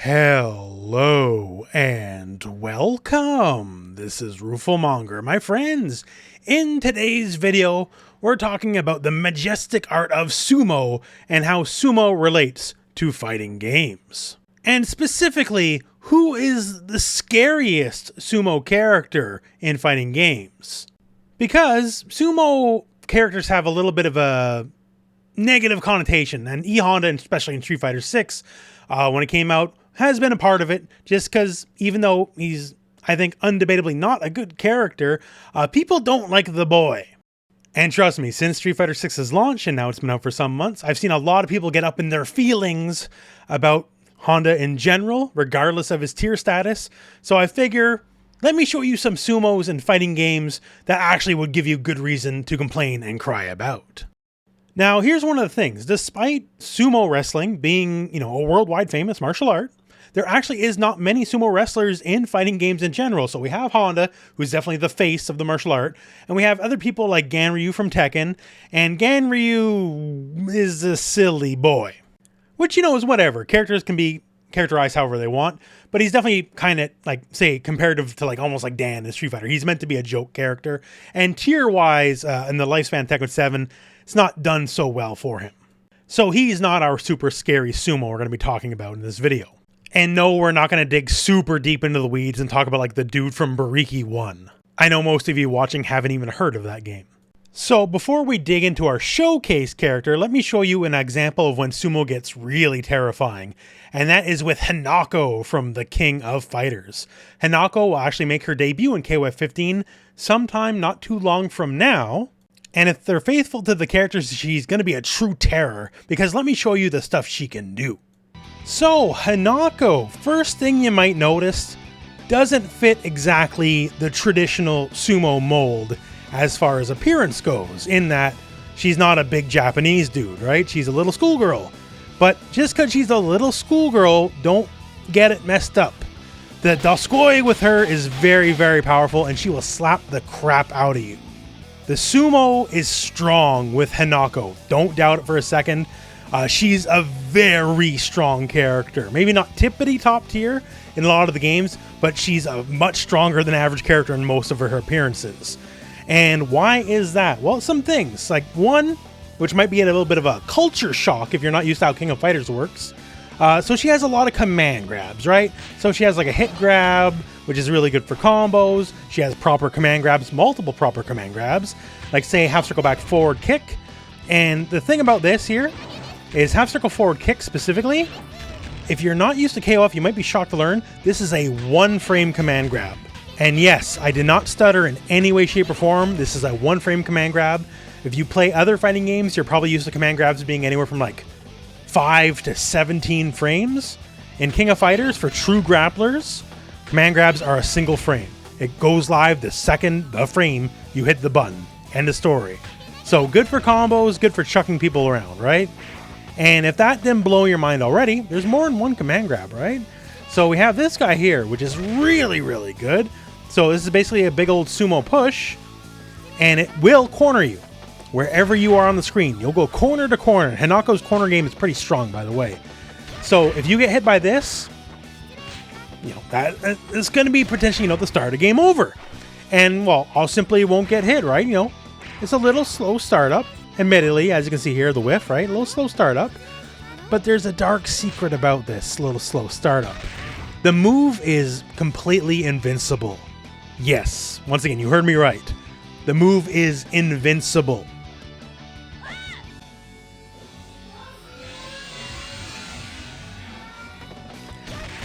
Hello and welcome. This is rooflemonger, my friends. In today's video, we're talking about the majestic art of sumo and how sumo relates to fighting games. And specifically, who is the scariest sumo character in fighting games? Because sumo characters have a little bit of a negative connotation, and Honda, especially in Street Fighter 6, when it came out, has been a part of it, just because even though he's, I think, undebatably not a good character, people don't like the boy. And trust me, since Street Fighter 6's launch, and now it's been out for some months, I've seen a lot of people get up in their feelings about Honda in general, regardless of his tier status. So I figure, let me show you some sumos and fighting games that actually would give you good reason to complain and cry about. Now, here's one of the things. Despite sumo wrestling being, a worldwide famous martial art, there actually is not many sumo wrestlers in fighting games in general. So we have Honda, who's definitely the face of the martial art, and we have other people like Ganryu from Tekken, and Ganryu is a silly boy. Which, is whatever. Characters can be characterized however they want, but he's definitely kind of, say, comparative to, almost like Dan in Street Fighter. He's meant to be a joke character, and tier-wise, in the lifespan of Tekken 7, it's not done so well for him. So he's not our super scary sumo we're going to be talking about in this video. And no, we're not going to dig super deep into the weeds and talk about the dude from Bariki 1. I know most of you watching haven't even heard of that game. So before we dig into our showcase character, let me show you an example of when sumo gets really terrifying. And that is with Hinako from the King of Fighters. Hinako will actually make her debut in KOF 15 sometime not too long from now. And if they're faithful to the characters, she's going to be a true terror, because let me show you the stuff she can do. So, Hinako, first thing you might notice, doesn't fit exactly the traditional sumo mold as far as appearance goes, in that she's not a big Japanese dude, right? She's a little schoolgirl. But just because she's a little schoolgirl, don't get it messed up. The doskoi with her is very, very powerful, and she will slap the crap out of you. The sumo is strong with Hinako. Don't doubt it for a second. She's a very strong character. Maybe not tippity top tier in a lot of the games, but she's a much stronger than average character in most of her appearances. And why is that? Well, some things. One, which might be a little bit of a culture shock if you're not used to how King of Fighters works. So she has a lot of command grabs, right? So she has a hit grab, which is really good for combos. She has proper command grabs, multiple proper command grabs, say half circle back forward kick. And the thing about this here is half circle forward kick specifically. If you're not used to KOF, you might be shocked to learn this is a one frame command grab. And yes, I did not stutter in any way, shape, or form. This is a one frame command grab. If you play other fighting games, you're probably used to command grabs being anywhere from 5 to 17 frames. In King of Fighters, for true grapplers, command grabs are a single frame. It goes live the second the frame you hit the button. End of story. So good for combos, good for chucking people around, right? And if that didn't blow your mind already, there's more than one command grab, right? So we have this guy here, which is really, really good. So this is basically a big old sumo push, and it will corner you. Wherever you are on the screen, you'll go corner to corner. Hinako's corner game is pretty strong, by the way. So if you get hit by this, that is going to be potentially, the start of game over. And, well, I'll simply won't get hit, right? It's a little slow startup. Admittedly, as you can see here, the whiff, right? A little slow startup. But there's a dark secret about this little slow startup. The move is completely invincible. Yes, once again, you heard me right. The move is invincible.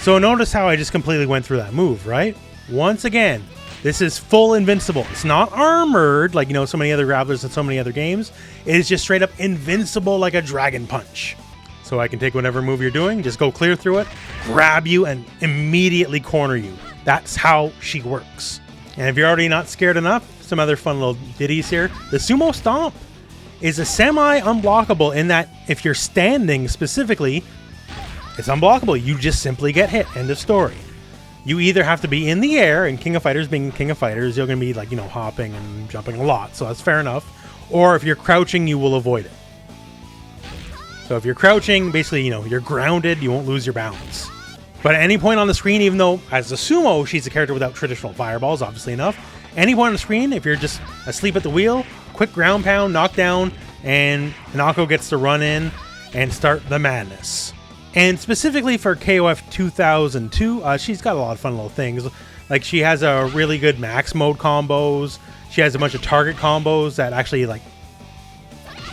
So notice how I just completely went through that move, right? Once again, this is full invincible. It's not armored like, so many other grapplers in so many other games. It is just straight up invincible like a dragon punch. So I can take whatever move you're doing, just go clear through it, grab you, and immediately corner you. That's how she works. And if you're already not scared enough, some other fun little ditties here. The Sumo Stomp is a semi-unblockable in that if you're standing specifically, it's unblockable. You just simply get hit. End of story. You either have to be in the air, and King of Fighters being King of Fighters, you're going to be hopping and jumping a lot, so that's fair enough. Or if you're crouching, you will avoid it. So if you're crouching, basically, you're grounded, you won't lose your balance. But at any point on the screen, even though as a sumo, she's a character without traditional fireballs, obviously enough, any point on the screen, if you're just asleep at the wheel, quick ground pound, knockdown, and Hinako gets to run in and start the madness. And specifically for KOF 2002, she's got a lot of fun little things. Like she has a really good max mode combos. She has a bunch of target combos that actually like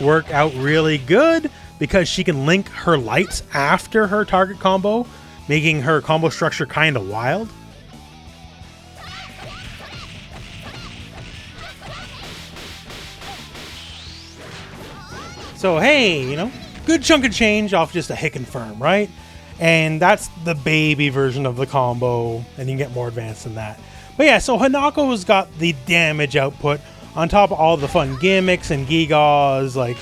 work out really good because she can link her lights after her target combo, making her combo structure kind of wild. So hey, you know, good chunk of change off just a hit confirm, right? And that's the baby version of the combo, and you can get more advanced than that. But yeah, so Hanako's got the damage output on top of all the fun gimmicks and gigas, like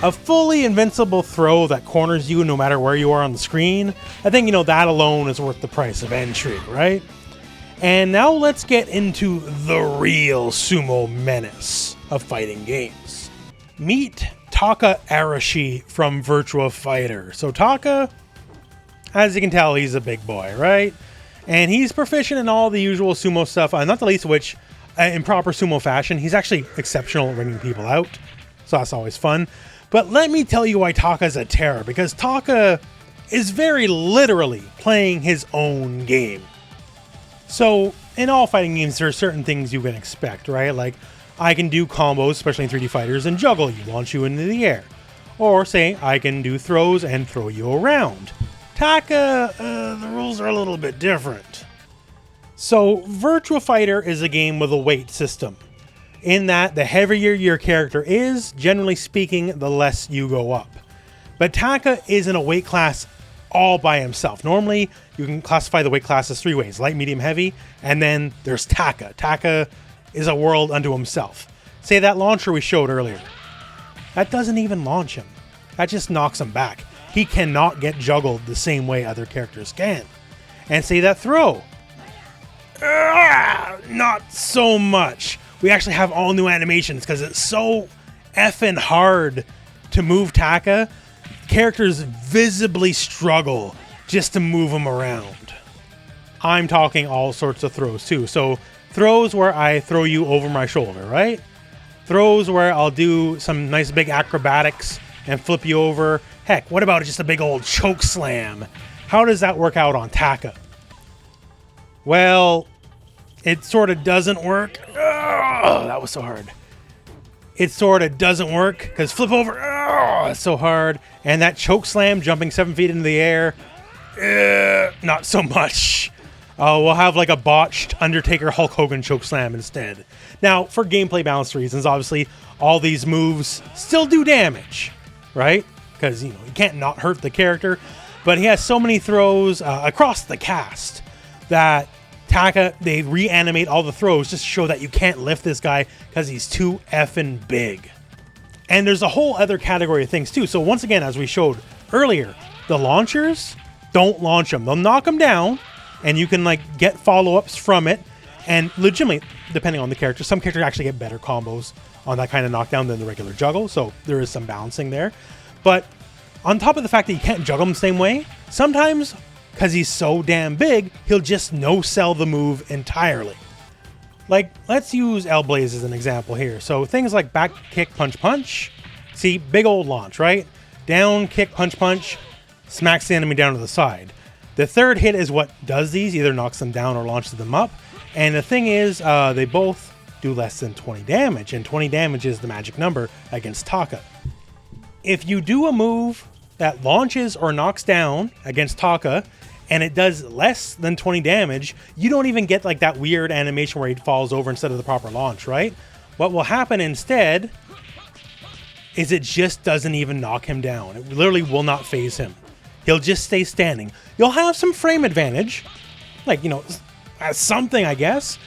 a fully invincible throw that corners you no matter where you are on the screen. I think, you know, that alone is worth the price of entry, right? And now let's get into the real sumo menace of fighting games. Meet Taka Arashi from Virtua Fighter. So Taka, as you can tell, he's a big boy, right? And he's proficient in all the usual sumo stuff, not the least of which, in proper sumo fashion, he's actually exceptional at ringing people out. So that's always fun. But let me tell you why Taka's a terror, because Taka is very literally playing his own game. So in all fighting games, there are certain things you can expect, right? Like, I can do combos, especially in 3D fighters, and juggle you, launch you into the air. Or say, I can do throws and throw you around. Taka, the rules are a little bit different. So Virtua Fighter is a game with a weight system, in that the heavier your character is, generally speaking, the less you go up. But Taka is in a weight class all by himself. Normally, you can classify the weight classes 3 ways: light, medium, heavy, and then there's Taka. Taka is a world unto himself. Say that launcher we showed earlier. That doesn't even launch him. That just knocks him back. He cannot get juggled the same way other characters can. And say that throw. Not so much. We actually have all new animations because it's so effing hard to move Taka. Characters visibly struggle just to move him around. I'm talking all sorts of throws too. So throws where I throw you over my shoulder, right? Throws where I'll do some nice big acrobatics and flip you over. Heck, what about just a big old choke slam? How does that work out on Taka? Well, it sort of doesn't work. Oh, that was so hard. It sort of doesn't work because flip over, oh, it's so hard. And that choke slam jumping 7 feet into the air, not so much. We'll have like a botched Undertaker Hulk Hogan choke slam instead. Now, for gameplay balance reasons, obviously, all these moves still do damage, right? Because, you know, you can't not hurt the character. But he has so many throws across the cast that Taka, they reanimate all the throws just to show that you can't lift this guy because he's too effing big. And there's a whole other category of things too. So once again, as we showed earlier, the launchers, don't launch them. They'll knock them down, and you can like get follow-ups from it. And legitimately, depending on the character, some characters actually get better combos on that kind of knockdown than the regular juggle. So there is some balancing there. But on top of the fact that you can't juggle him the same way, sometimes, because he's so damn big, he'll just no-sell the move entirely. Like, let's use L-Blaze as an example here. So things like back kick, punch, punch. See, big old launch, right? Down, kick, punch, punch, smacks the enemy down to the side. The third hit is what does these, either knocks them down or launches them up. And the thing is, they both do less than 20 damage, and 20 damage is the magic number against Taka. If you do a move that launches or knocks down against Taka, and it does less than 20 damage, you don't even get like that weird animation where he falls over instead of the proper launch, right? What will happen instead is it just doesn't even knock him down. It literally will not phase him. He'll just stay standing. You'll have some frame advantage, like, you know, as something, I guess.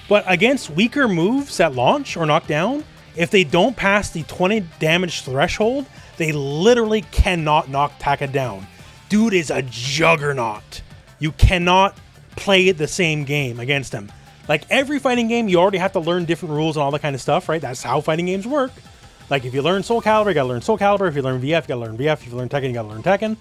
But against weaker moves that launch or knock down, if they don't pass the 20 damage threshold, they literally cannot knock Taka down. Dude is a juggernaut. You cannot play the same game against him. Like every fighting game, you already have to learn different rules and all that kind of stuff, right? That's how fighting games work. Like if you learn Soul Calibur, you gotta learn Soul Calibur. If you learn VF, you gotta learn VF. If you learn Tekken, you gotta learn Tekken.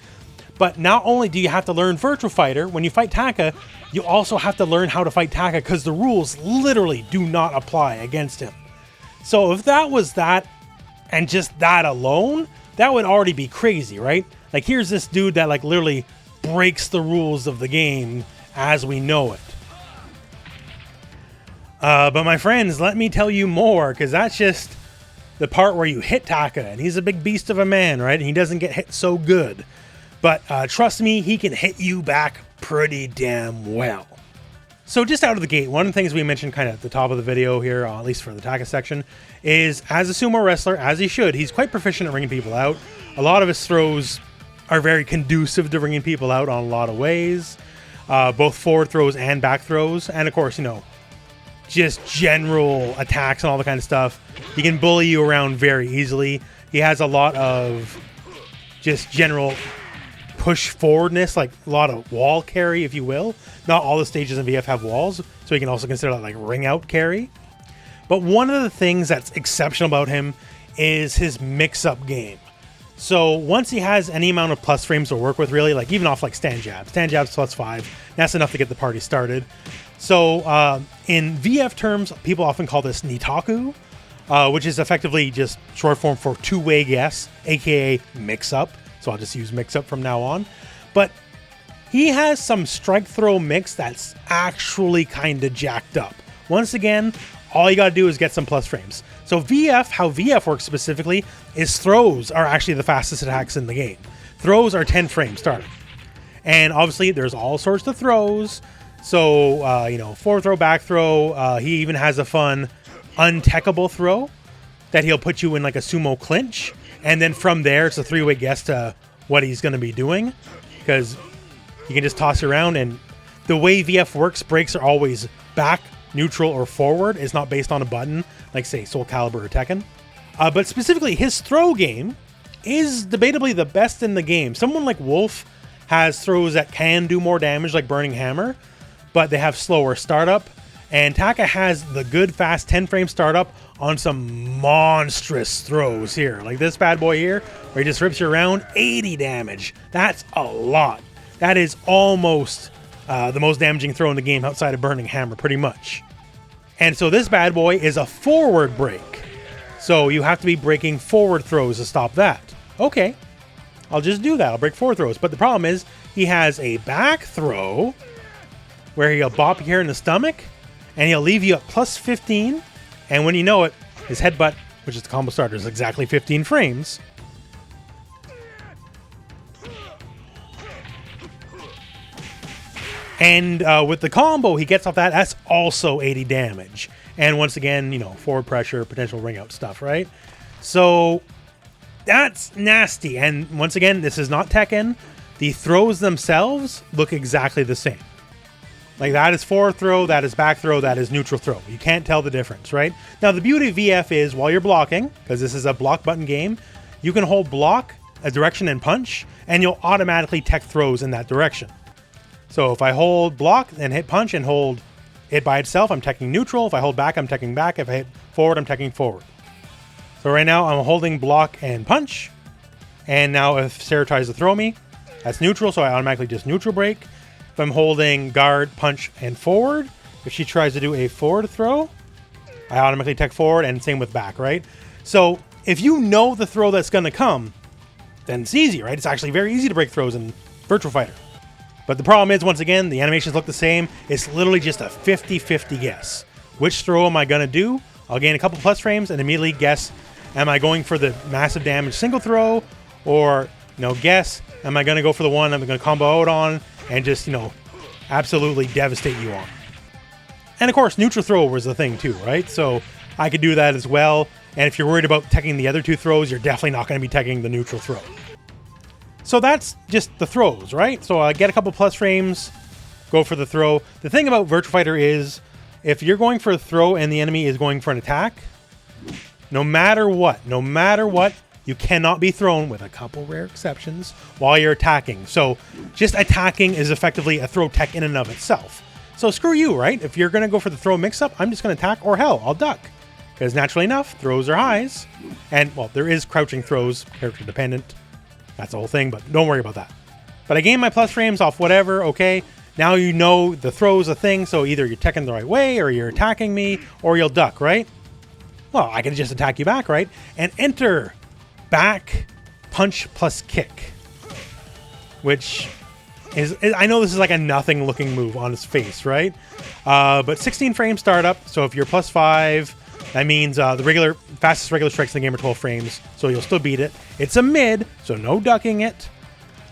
But not only do you have to learn Virtual Fighter, when you fight Taka, you also have to learn how to fight Taka because the rules literally do not apply against him. So if that was that, and just that alone, that would already be crazy, right? Like, here's this dude that like literally breaks the rules of the game as we know it. But my friends, let me tell you more, because that's just the part where you hit Taka, and he's a big beast of a man, right? And he doesn't get hit so good. But trust me, he can hit you back pretty damn well. So just out of the gate, one of the things we mentioned kind of at the top of the video here, at least for the Taka section, is as a sumo wrestler, as he should, he's quite proficient at ringing people out. A lot of his throws are very conducive to ringing people out on a lot of ways. Both forward throws and back throws. And of course, you know, just general attacks and all the kind of stuff. He can bully you around very easily. He has a lot of just general push forwardness, like a lot of wall carry, if you will. Not all the stages in VF have walls, so you can also consider that like ring out carry. But one of the things that's exceptional about him is his mix-up game. So once he has any amount of plus frames to work with, really, like even off like stand jabs +5, that's enough to get the party started. So in VF terms, people often call this Nitaku, which is effectively just short form for two-way guess, aka mix-up. So I'll just use mix-up from now on. But he has some strike throw mix that's actually kind of jacked up. Once again, all you got to do is get some plus frames. So VF, how VF works specifically, is throws are actually the fastest attacks in the game. Throws are 10 frames starting. And obviously, there's all sorts of throws. So, you know, forward throw, back throw. He even has a fun untechable throw that he'll put you in like a sumo clinch. And then from there, it's a three-way guess to what he's going to be doing. Because you can just toss it around. And the way VF works, breaks are always back, neutral, or forward. It's not based on a button, like, say, Soul Calibur or Tekken. But specifically, his throw game is debatably the best in the game. Someone like Wolf has throws that can do more damage, like Burning Hammer, but they have slower startup. And Taka has the good, fast 10-frame startup on some monstrous throws here. Like this bad boy here, where he just rips you around, 80 damage. That's a lot. That is almost the most damaging throw in the game outside of Burning Hammer, pretty much. And so this bad boy is a forward break. So you have to be breaking forward throws to stop that. Okay, I'll just do that. I'll break forward throws. But the problem is, he has a back throw where he'll bop you here in the stomach, and he'll leave you at +15, and when you know it, his headbutt, which is the combo starter, is exactly 15 frames. And with the combo he gets off that, that's also 80 damage. And once again, you know, forward pressure, potential ring out stuff, right? So that's nasty. And once again, this is not Tekken. The throws themselves look exactly the same. Like that is forward throw, that is back throw, that is neutral throw. You can't tell the difference, right? Now the beauty of VF is while you're blocking, because this is a block button game, you can hold block, a direction, and punch, and you'll automatically tech throws in that direction. So if I hold block and hit punch and hold it by itself, I'm teching neutral. If I hold back, I'm teching back. If I hit forward, I'm teching forward. So right now I'm holding block and punch. And now if Sarah tries to throw me, that's neutral, so I automatically just neutral break. If I'm holding guard, punch, and forward, if she tries to do a forward throw, I automatically tech forward, and same with back, right? So if you know the throw that's going to come, then it's easy, right? It's actually very easy to break throws in Virtual Fighter. But the problem is, once again, the animations look the same. It's literally just a 50-50 guess. Which throw am I going to do? I'll gain a couple plus frames and immediately guess, am I going for the massive damage single throw? Or, you know, guess, am I going to go for the one I'm going to combo out on and just, you know, absolutely devastate you on? And of course, neutral throw was the thing too, right? So I could do that as well. And if you're worried about teching the other two throws, you're definitely not going to be teching the neutral throw. So that's just the throws, right? So I get a couple plus frames, go for the throw. The thing about Virtual Fighter is, if you're going for a throw and the enemy is going for an attack, no matter what, you cannot be thrown, with a couple rare exceptions, while you're attacking. So just attacking is effectively a throw tech in and of itself. So screw you, right? If you're going to go for the throw mix-up, I'm just going to attack, or hell, I'll duck. Because naturally enough, throws are highs. And, well, there is crouching throws, character dependent. That's the whole thing, but don't worry about that. But I gain my plus frames off whatever, okay? Now you know the throw's a thing, so either you're teching the right way, or you're attacking me, or you'll duck, right? Well, I can just attack you back, right? And enter back punch plus kick. Which is, I know this is like a nothing looking move on his face, right? But 16 frame startup, so if you're plus 5, that means the fastest regular strikes in the game are 12 frames, so you'll still beat it. It's a mid, so no ducking it,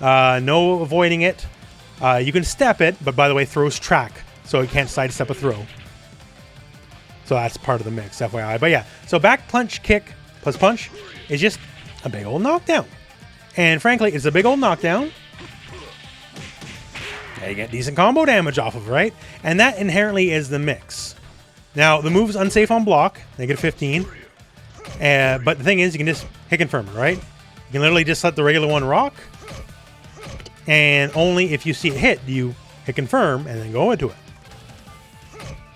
no avoiding it. You can step it, but by the way, throws track, so you can't sidestep a throw. So that's part of the mix, FYI. But yeah, so back punch kick plus punch is just a big old knockdown. And frankly, it's a big old knockdown. You get decent combo damage off of, right? And that inherently is the mix. Now, the move's unsafe on block, -15. But the thing is, you can just hit confirm, right? You can literally just let the regular one rock. And only if you see it hit, do you hit confirm and then go into it.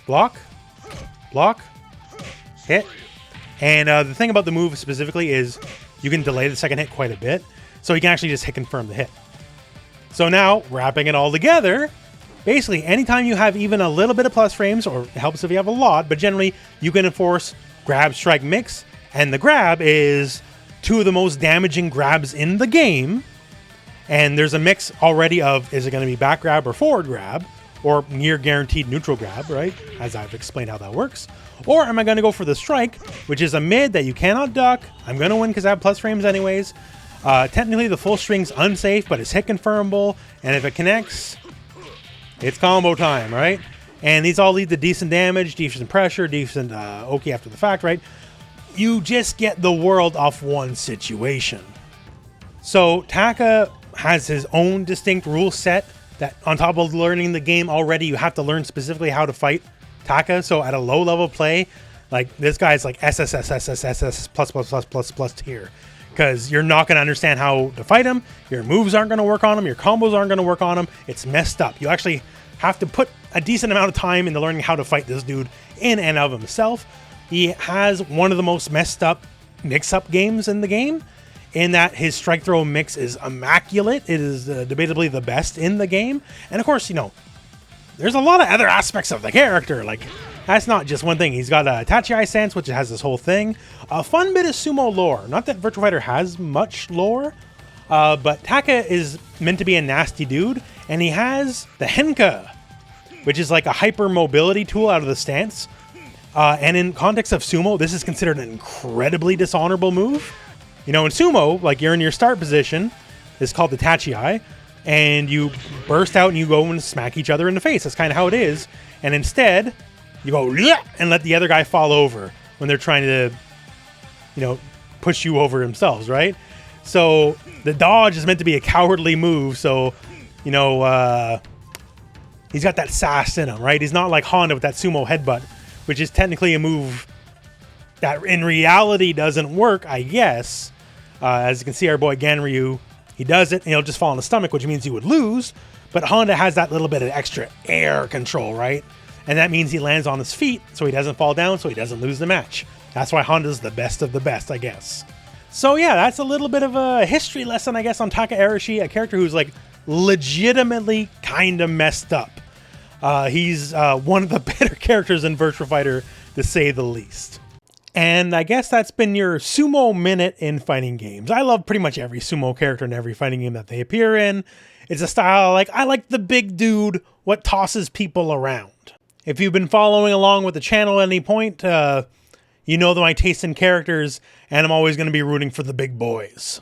Block, block, hit. And the thing about the move specifically is you can delay the second hit quite a bit. So you can actually just hit confirm the hit. So now, wrapping it all together, basically anytime you have even a little bit of plus frames, or it helps if you have a lot, but generally you can enforce grab, strike, mix. And the grab is 2 of the most damaging grabs in the game. And there's a mix already of, is it going to be back grab or forward grab, or near guaranteed neutral grab, right? As I've explained how that works. Or am I going to go for the strike, which is a mid that you cannot duck. I'm going to win because I have plus frames anyways. Technically the full string's unsafe, but it's hit confirmable. And if it connects, it's combo time, right? And these all lead to decent damage, decent pressure, decent Oki after the fact, right? You just get the world off one situation. So Taka has his own distinct rule set that on top of learning the game already, you have to learn specifically how to fight Taka. So at a low level play, like this guy's like SSSSSSS plus tier. Because you're not going to understand how to fight him. Your moves aren't going to work on him. Your combos aren't going to work on him. It's messed up. You actually have to put a decent amount of time into learning how to fight this dude in and of himself. He has one of the most messed up mix-up games in the game, in that his strike throw mix is immaculate. It is debatably the best in the game. And of course, you know, there's a lot of other aspects of the character. Like, that's not just one thing. He's got a Tachi stance, which has this whole thing. A fun bit of sumo lore. Not that Virtua Fighter has much lore, but Taka is meant to be a nasty dude, and he has the Henka, which is like a hyper mobility tool out of the stance. And in context of sumo, this is considered an incredibly dishonorable move. You know, in sumo, like you're in your start position, it's called the Tachi, and you burst out and you go and smack each other in the face. That's kind of how it is. And instead, you go and let the other guy fall over when they're trying to, you know, push you over themselves, right? So the dodge is meant to be a cowardly move. So, you know, he's got that sass in him, right? He's not like Honda with that sumo headbutt, which is technically a move that in reality doesn't work, I guess. As you can see, our boy Ganryu, he does it and he'll just fall on the stomach, which means he would lose. But Honda has that little bit of extra air control, right? And that means he lands on his feet, so he doesn't fall down, so he doesn't lose the match. That's why Honda's the best of the best, I guess. So yeah, that's a little bit of a history lesson, I guess, on Taka Arashi, a character who's like legitimately kind of messed up. He's one of the better characters in Virtua Fighter, to say the least. And I guess that's been your Sumo Minute in fighting games. I love pretty much every Sumo character in every fighting game that they appear in. It's a style I like the big dude, what tosses people around. If you've been following along with the channel at any point, you know that my taste in characters, and I'm always going to be rooting for the big boys.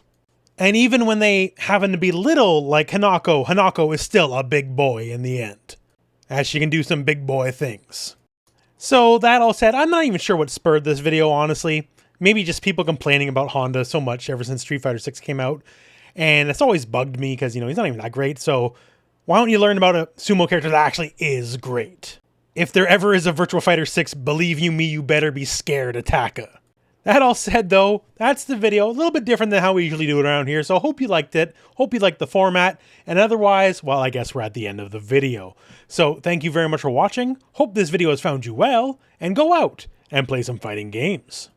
And even when they happen to be little, like Hinako, Hinako is still a big boy in the end, as she can do some big boy things. So that all said, I'm not even sure what spurred this video, honestly. Maybe just people complaining about Honda so much ever since Street Fighter 6 came out. And it's always bugged me because, you know, he's not even that great. So why don't you learn about a sumo character that actually is great? If there ever is a Virtua Fighter 6, believe you me, you better be scared of Taka. That all said, though, that's the video. A little bit different than how we usually do it around here. So hope you liked it. Hope you liked the format. And otherwise, well, I guess we're at the end of the video. So thank you very much for watching. Hope this video has found you well. And go out and play some fighting games.